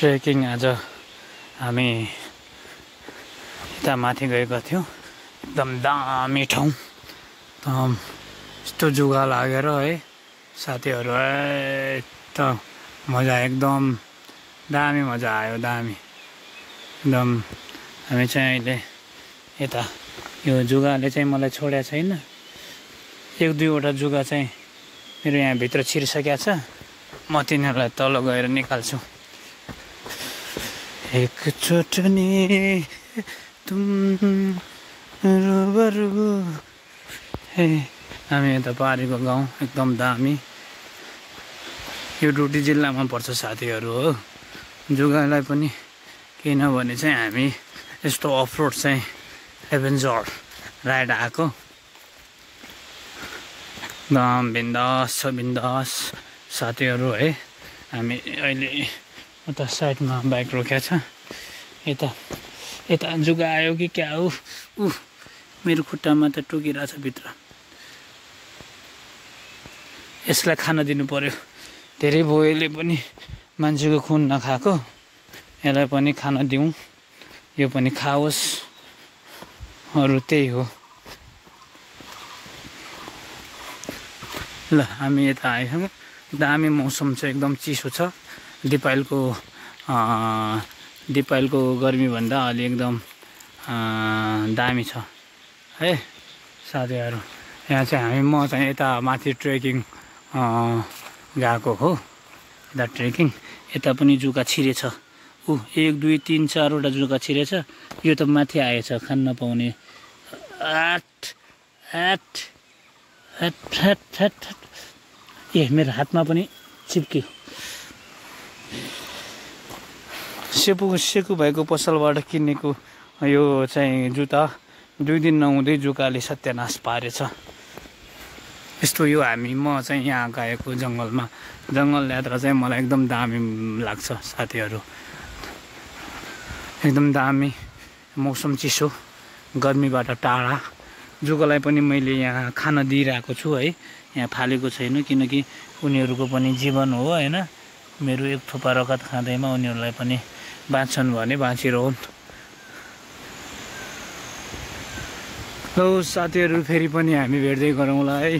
Trekking आज हामी यता माथि गएका थियौँ। एकदम दामी ठाउँ, एकदम यस्तो जुगा लागेर है साथीहरू, एकदम मजा, एकदम दामी मजा आयो, दामी एकदम। हामी चाहिँ अहिले यता यो जुगाले चाहिँ मलाई छोडेको छैन, एक दुईवटा जुगा चाहिँ मेरो यहाँभित्र छिरिसकेको छ। म तिनीहरूलाई तल गएर निकाल्छु। एकचोट नि तुम रूबरू हे। हामी यता पारीको गाउँ, एकदम दामी। यो डुटी जिल्लामा पर्छ साथीहरू हो। जुगालाई पनि केही नभने चाहिँ हामी यस्तो अफरोड चाहिँ एभेन्जर राइड आएको। एकदम बिन्दास छ, बिन्दास साथीहरू है। हामी अहिले उता साइडमा बाइक रोकेको छ। यता जुगा आयो कि क्या हो? मेरो खुट्टामा त टुकिरहेछ भित्र। यसलाई खान दिनु पर्यो। धेरै भयो, यसले पनि मान्छेको खुन नखाएको। यसलाई पनि खान दिउँ, यो पनि खाओस्। अरू त्यही हो। ल हामी यता आएछौँ। दामी मौसम छ, एकदम चिसो छ। दिपायलको गर्मीभन्दा अलि एकदम दामी छ है साथीहरू। यहाँ चाहिँ म चाहिँ यता माथि ट्रेकिङ गएको हो। यता ट्रेकिङ, यता पनि जुका छिरेछ। 1 2 3 4वटा जुका छिरेछ। यो त माथि आएछ, खान नपाउने। ए मेरो हातमा पनि चिप्क्यो। सेकु भएको पसलबाट किनेको यो चाहिँ जुत्ता 2 दिन नहुँदै जुकाले सत्यानाश पारेछ। यस्तो यो म चाहिँ यहाँ गएको जङ्गलमा, जङ्गल यात्रा चाहिँ मलाई एकदम दामी लाग्छ साथीहरू। एकदम दामी मौसम, चिसो, गर्मीबाट टाढा। जुगालाई पनि मैले यहाँ खान दिइरहेको छु है। यहाँ फालेको छैन, किनकि उनीहरूको पनि जीवन हो होइन। मेरो एक थोपा रगत खाँदैमा उनीहरूलाई पनि बाँच्छन् भने बाँचिरहन्। ल साथीहरू, फेरि पनि हामी भेट्दै गरौँला है।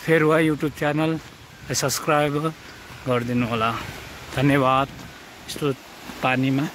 फेरुवा युट्युब च्यानल सब्सक्राइब गरिदिनु होला। धन्यवाद। यस्तो पानीमा